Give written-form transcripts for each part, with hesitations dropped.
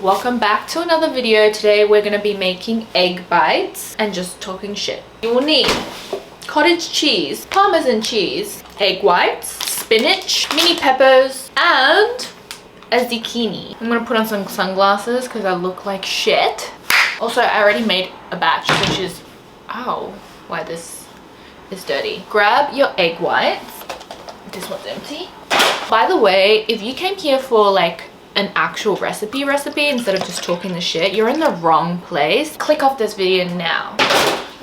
Welcome back to another video. Today we're going to be making egg bites and just talking shit. You will need cottage cheese, parmesan cheese, egg whites, spinach, mini peppers, and a zucchini. I'm going to put on some sunglasses because I look like shit. Also, I already made a batch, which is... Ow, why this is dirty. Grab your egg whites. This one's empty. By the way, if you came here for like an actual recipe instead of just talking the shit, you're in the wrong place. Click off this video now.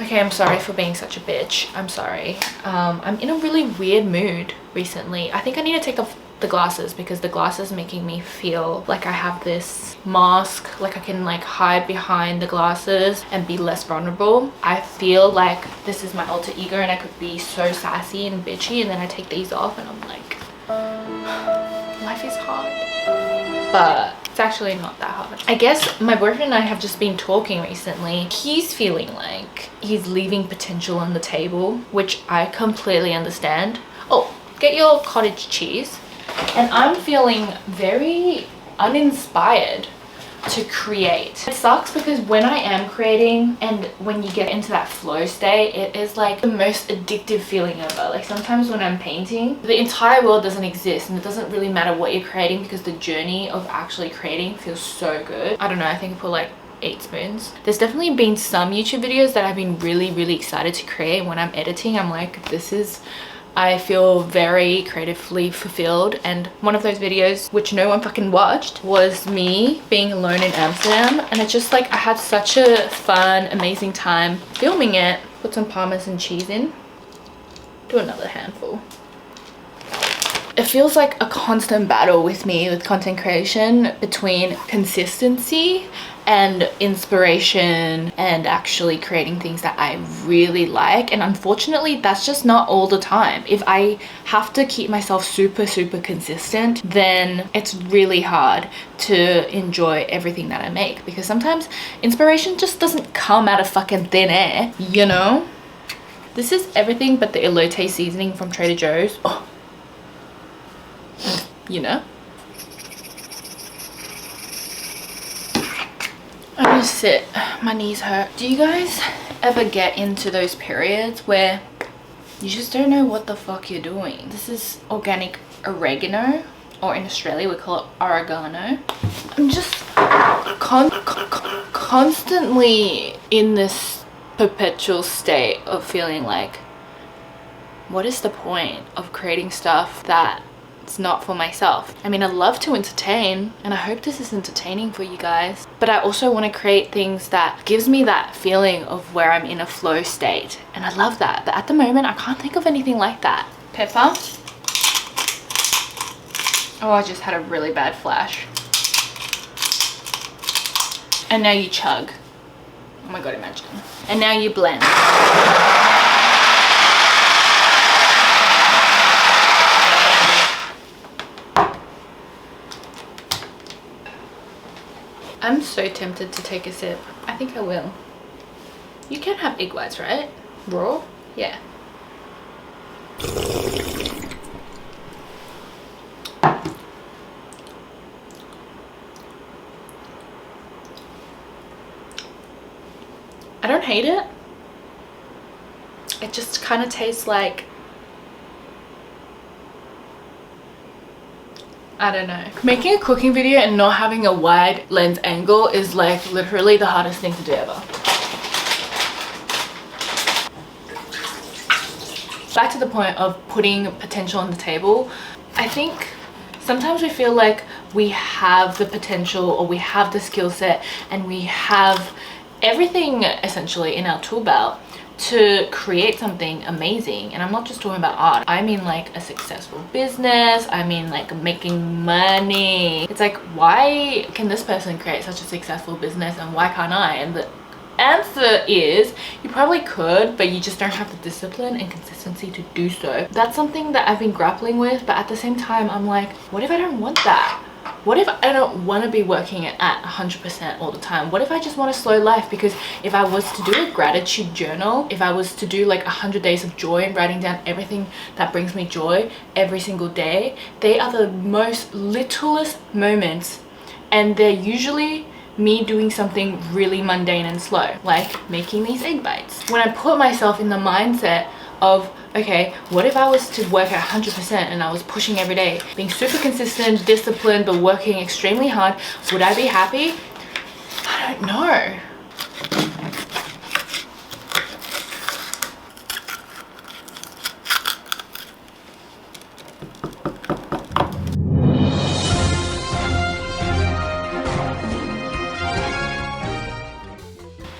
Okay, I'm sorry for being such a bitch. I'm sorry. I'm in a really weird mood recently. I think I need to take off the glasses because the glasses making me feel like I have this mask, like I can like hide behind the glasses and be less vulnerable. I feel like this is my alter ego and I could be so sassy and bitchy, and then I take these off and I'm like, life is hard. But it's actually not that hard. I guess my boyfriend and I have just been talking recently. He's feeling like he's leaving potential on the table, which I completely understand. Oh, get your cottage cheese. And I'm feeling very uninspired to create. It sucks because when I am creating and when you get into that flow state, it is like the most addictive feeling ever. Like sometimes when I'm painting, the entire world doesn't exist and it doesn't really matter what you're creating because the journey of actually creating feels so good. I don't know, I think I put like 8 spoons. There's definitely been some YouTube videos that I've been really excited to create. When I'm editing, I'm like, I feel very creatively fulfilled. And one of those videos, which no one fucking watched, was me being alone in Amsterdam. And it's just like, I had such a fun, amazing time filming it. Put some parmesan cheese in. Do another handful. It feels like a constant battle with me with content creation between consistency and inspiration and actually creating things that I really like. And unfortunately, that's just not all the time. If I have to keep myself super consistent, then it's really hard to enjoy everything that I make, because sometimes inspiration just doesn't come out of fucking thin air, you know? This is everything but the elote seasoning from Trader Joe's. Oh. You know? I'm gonna sit. My knees hurt. Do you guys ever get into those periods where you just don't know what the fuck you're doing? This is organic oregano, or in Australia we call it oregano. I'm just constantly in this perpetual state of feeling like, what is the point of creating stuff that it's not for myself? I mean, I love to entertain and I hope this is entertaining for you guys, but I also want to create things that gives me that feeling of where I'm in a flow state, and I love that. But at the moment I can't think of anything like that. Pepper. Oh, I just had a really bad flash. And now you chug. Oh my god, imagine. And now you blend. I'm so tempted to take a sip. I think I will. You can have egg whites, right? Raw? Yeah. I don't hate it. It just kind of tastes like, I don't know. Making a cooking video and not having a wide lens angle is like literally the hardest thing to do ever. Back to the point of putting potential on the table. I think sometimes we feel like we have the potential or we have the skill set and we have everything essentially in our tool belt to create something amazing. And I'm not just talking about art, I mean like a successful business, I mean like making money. It's like, why can this person create such a successful business and why can't I? And the answer is you probably could, but you just don't have the discipline and consistency to do so. That's something that I've been grappling with, but at the same time I'm like, what if I don't want that? What if I don't want to be working at 100% all the time? What if I just want a slow life? Because if I was to do a gratitude journal, if I was to do like 100 days of joy and writing down everything that brings me joy every single day, they are the most littlest moments and they're usually me doing something really mundane and slow, like making these egg bites. When I put myself in the mindset of, okay, what if I was to work at 100% and I was pushing every day, being super consistent, disciplined, but working extremely hard, would I be happy? I don't know.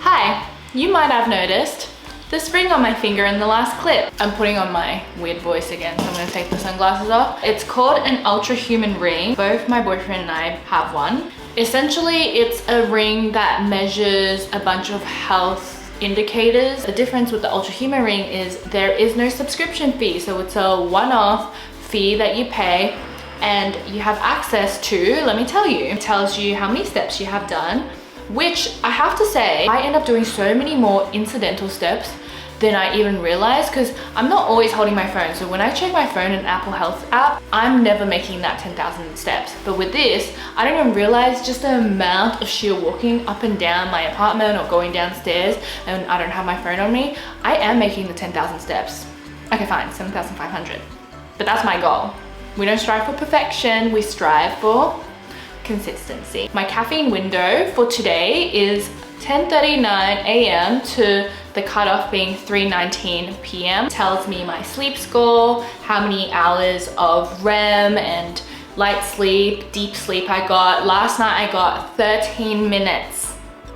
Hi, you might have noticed this ring on my finger in the last clip. I'm putting on my weird voice again, so I'm gonna take the sunglasses off. It's called an ultra human ring. Both my boyfriend and I have one. Essentially, it's a ring that measures a bunch of health indicators. The difference with the ultra human ring is there is no subscription fee, so it's a one-off fee that you pay and you have access to, let me tell you, it tells you how many steps you have done, which I have to say, I end up doing so many more incidental steps than I even realized, because I'm not always holding my phone. So when I check my phone in Apple Health app, I'm never making that 10,000 steps. But with this, I don't even realize just the amount of sheer walking up and down my apartment or going downstairs and I don't have my phone on me. I am making the 10,000 steps. Okay, fine, 7,500. But that's my goal. We don't strive for perfection, we strive for consistency. My caffeine window for today is 10:39 a.m. to the cutoff being 3:19 p.m. Tells me my sleep score, how many hours of REM and light sleep, deep sleep I got. Last night I got 13 minutes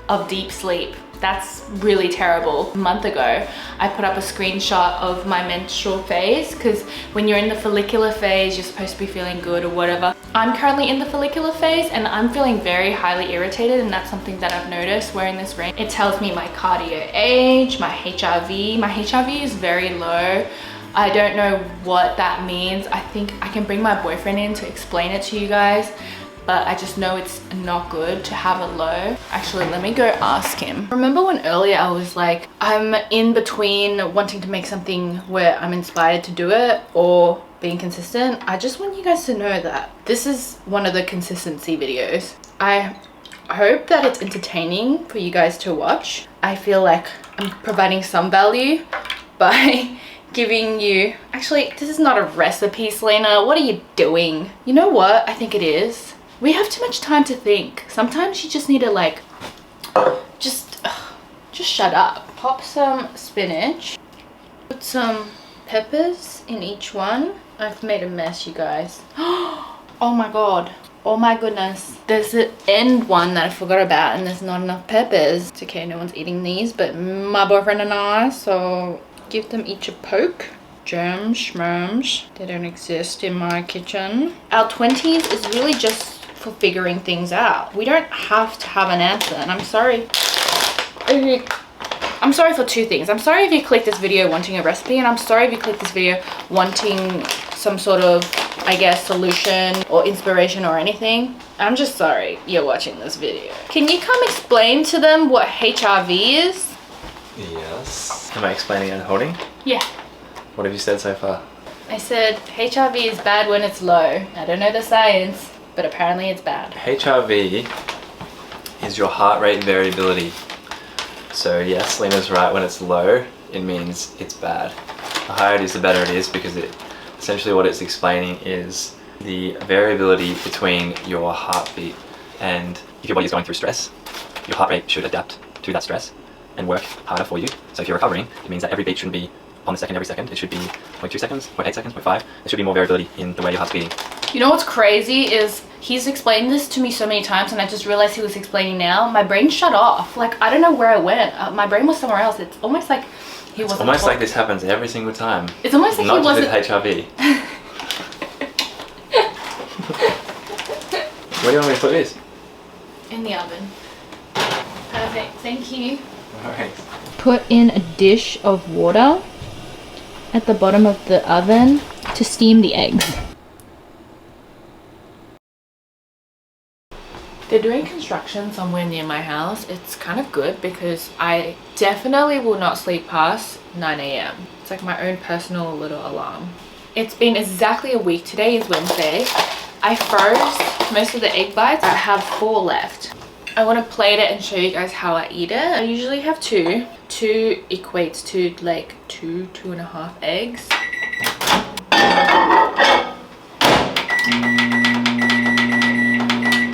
of deep sleep. That's really terrible. A month ago, I put up a screenshot of my menstrual phase, because when you're in the follicular phase, you're supposed to be feeling good or whatever. I'm currently in the follicular phase and I'm feeling very highly irritated, and that's something that I've noticed wearing this ring. It tells me my cardio age, my HRV. My HRV is very low. I don't know what that means. I think I can bring my boyfriend in to explain it to you guys, but I just know it's not good to have it low. Actually, let me go ask him. Remember when earlier I was like, I'm in between wanting to make something where I'm inspired to do it or being consistent? I just want you guys to know that this is one of the consistency videos. I hope that it's entertaining for you guys to watch. I feel like I'm providing some value by giving you... Actually, this is not a recipe, Selina. What are you doing? You know what? I think it is. We have too much time to think. Sometimes you just need to like, just shut up. Pop some spinach. Put some peppers in each one. I've made a mess, you guys. Oh my god. Oh my goodness. There's the end one that I forgot about and there's not enough peppers. It's okay, no one's eating these, but my boyfriend and I, so give them each a poke. Germs, schmerms. They don't exist in my kitchen. Our 20s is really just for figuring things out. We don't have to have an answer, and I'm sorry. I'm sorry for two things. I'm sorry if you clicked this video wanting a recipe, and I'm sorry if you clicked this video wanting some sort of, I guess, solution or inspiration or anything. I'm just sorry you're watching this video. Can you come explain to them what HRV is? Yes. Am I explaining and holding? Yeah. What have you said so far? I said HRV is bad when it's low. I don't know the science, but apparently it's bad. HRV is your heart rate variability. So yes, Selina's right, when it's low, it means it's bad. The higher it is, the better it is, because essentially what it's explaining is the variability between your heartbeat. And if your body is going through stress, your heart rate should adapt to that stress and work harder for you. So if you're recovering, it means that every beat shouldn't be on the second every second. It should be 0.2 seconds, 0.8 seconds, 0.5. There should be more variability in the way your heart's beating. You know what's crazy is he's explained this to me so many times, and I just realized he was explaining now. My brain shut off. Like, I don't know where I went. My brain was somewhere else. It's almost like he wasn't. Almost like this happens every single time. It's almost like not he wasn't. Not just with HRV. Where do you want me to put this? In the oven. Perfect. Thank you. Alright. Put in a dish of water at the bottom of the oven to steam the eggs. They're doing construction somewhere near my house. It's kind of good because I definitely will not sleep past 9 a.m. It's like my own personal little alarm. It's been exactly a week. Today is Wednesday. I froze most of the egg bites. I have 4 left. I want to plate it and show you guys how I eat it. I usually have 2. 2 equates to like 2.5 eggs.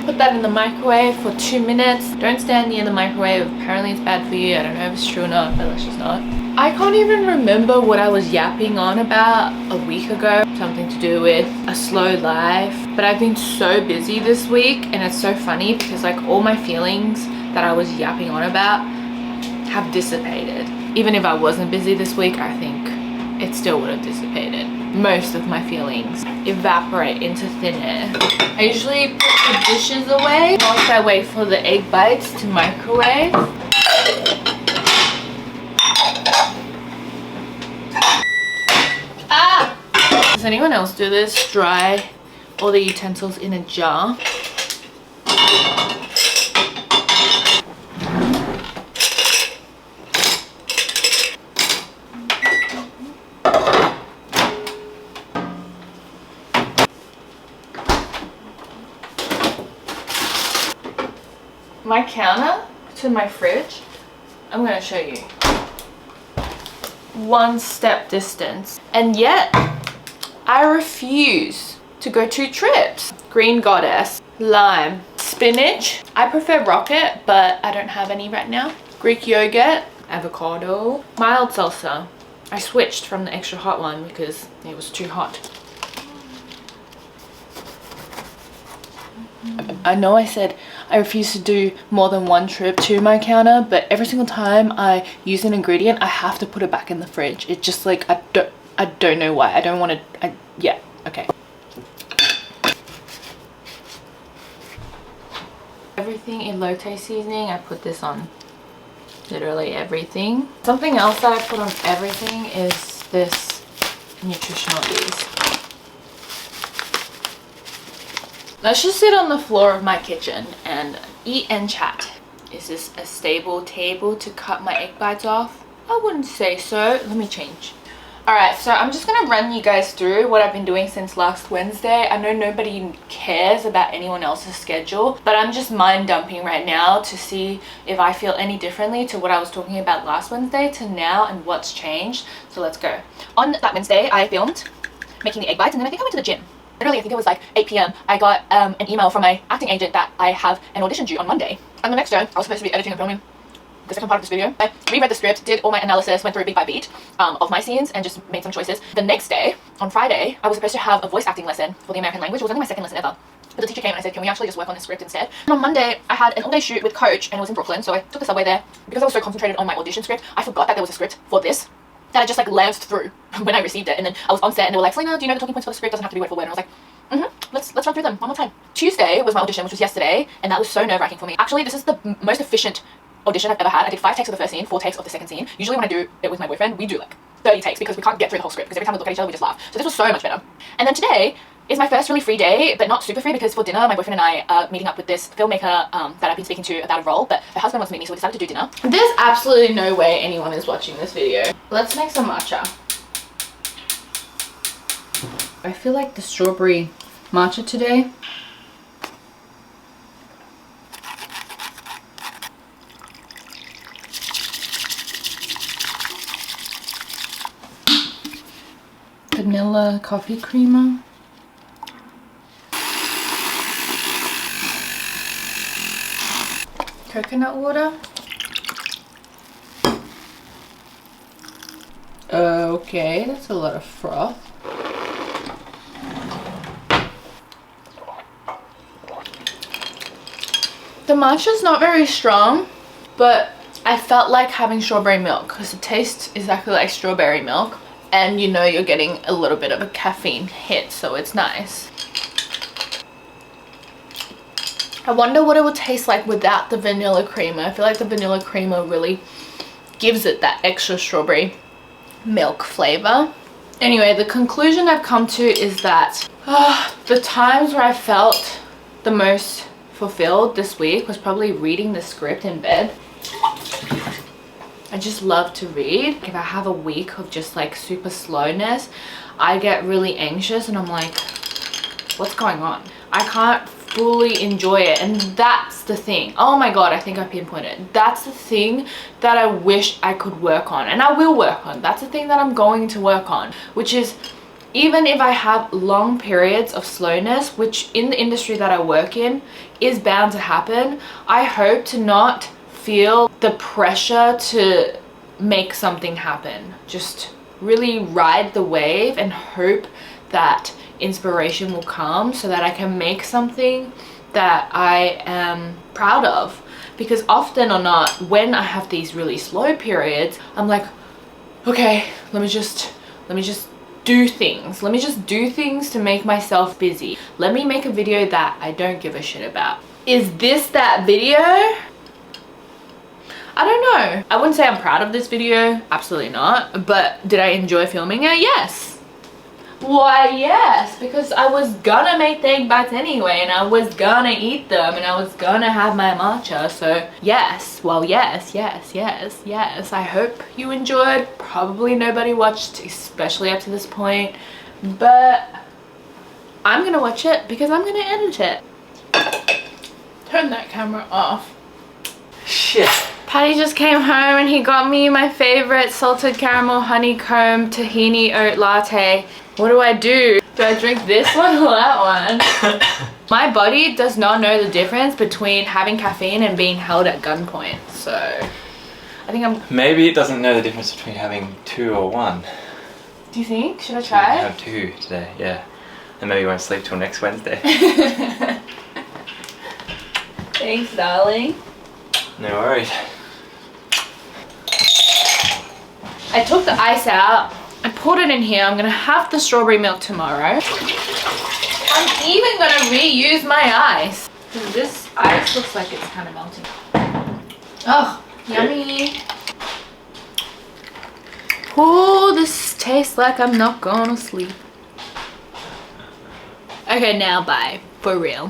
Put that in the microwave for 2 minutes. Don't stand near the microwave. Apparently it's bad for you. I don't know if it's true or not, but let's just not. I can't even remember what I was yapping on about a week ago. Something to do with a slow life. But I've been so busy this week, and it's so funny because like all my feelings that I was yapping on about have dissipated. Even if I wasn't busy this week, I think it still would have dissipated. Most of my feelings evaporate into thin air. I usually put the dishes away whilst I wait for the egg bites to microwave. Ah! Does anyone else do this? Dry all the utensils in a jar. My counter to my fridge, I'm gonna show you. 1 step distance, and yet I refuse to go 2 trips. Green goddess, lime, spinach. I prefer rocket, but I don't have any right now. Greek yogurt, avocado, mild salsa. I switched from the extra hot one because it was too hot. I know I said I refuse to do more than 1 trip to my counter, but every single time I use an ingredient, I have to put it back in the fridge. It's just like, I don't know why. I don't want to, yeah, okay. Everything in elote seasoning, I put this on literally everything. Something else that I put on everything is this nutritional yeast. Let's just sit on the floor of my kitchen and eat and chat. Is this a stable table to cut my egg bites off? I wouldn't say so. Let me change. Alright, so I'm just going to run you guys through what I've been doing since last Wednesday. I know nobody cares about anyone else's schedule, but I'm just mind dumping right now to see if I feel any differently to what I was talking about last Wednesday to now and what's changed. So let's go. On that Wednesday, I filmed making the egg bites, and then I think I went to the gym. Literally, I think it was like 8 p.m. I got an email from my acting agent that I have an audition due on Monday. And the next day, I was supposed to be editing and filming the second part of this video. I reread the script, did all my analysis, went through beat by beat of my scenes, and just made some choices. The next day, on Friday, I was supposed to have a voice acting lesson for the American language. It was only my 2nd lesson ever. But the teacher came and I said, can we actually just work on the script instead? And on Monday, I had an all-day shoot with Coach, and it was in Brooklyn, so I took the subway there. Because I was so concentrated on my audition script, I forgot that there was a script for this that I just like lanced through when I received it. And then I was on set and they were like, Selina, do you know the talking points for the script? Doesn't have to be word for word. And I was like, let's run through them one more time. Tuesday was my audition, which was yesterday, and that was so nerve-wracking for me. Actually, this is the most efficient audition I've ever had. I did 5 takes of the first scene, 4 takes of the second scene. Usually when I do it with my boyfriend, we do like 30 takes because we can't get through the whole script, because every time we look at each other we just laugh. So this was so much better. And then today is my first really free day, but not super free, because for dinner my boyfriend and I are meeting up with this filmmaker that I've been speaking to about a role, but her husband wants to meet me, so we decided to do dinner. There's absolutely no way anyone is watching this video. Let's make some matcha. I feel like the strawberry matcha today. Vanilla coffee creamer. Coconut water. Okay, that's a lot of froth. The matcha's not very strong, but I felt like having strawberry milk because the taste is exactly like strawberry milk, and you know you're getting a little bit of a caffeine hit, so it's nice. I wonder what it would taste like without the vanilla creamer. I feel like the vanilla creamer really gives it that extra strawberry milk flavor. Anyway, the conclusion I've come to is that the times where I felt the most fulfilled this week was probably reading the script in bed. I just love to read. If I have a week of just like super slowness, I get really anxious and I'm like, what's going on? I can't fully enjoy it. And that's the thing. Oh my god, I think I pinpointed it. That's the thing that I wish I could work on, and I will work on. That's the thing that I'm going to work on, which is, even if I have long periods of slowness, which in the industry that I work in is bound to happen, I hope to not feel the pressure to make something happen. Just really ride the wave and hope that inspiration will come so that I can make something that I am proud of. Because often or not, when I have these really slow periods, I'm like, okay, let me just do things. Let me just do things to make myself busy. Let me make a video that I don't give a shit about. Is this that video? I don't know. I wouldn't say I'm proud of this video. Absolutely not. But did I enjoy filming it? Yes. Why, yes, because I was gonna make the egg bites anyway, and I was gonna eat them, and I was gonna have my matcha. So yes, well, yes. I hope you enjoyed. Probably nobody watched, especially up to this point, but I'm gonna watch it because I'm gonna edit it. Turn that camera off. Shit. Patty just came home and he got me my favorite salted caramel honeycomb tahini oat latte. What do? Do I drink this one or that one? My body does not know the difference between having caffeine and being held at gunpoint. So I think I'm... Maybe it doesn't know the difference between having 2 or 1. Do you think? Should I So try? you have 2 today, yeah. And maybe you won't sleep till next Wednesday. Thanks, darling. No worries. I took the ice out. I poured it in here. I'm gonna have the strawberry milk tomorrow. I'm even gonna reuse my ice. This ice looks like it's kind of melting. Oh, yummy. Oh, this tastes like I'm not gonna sleep. Okay, now bye. For real.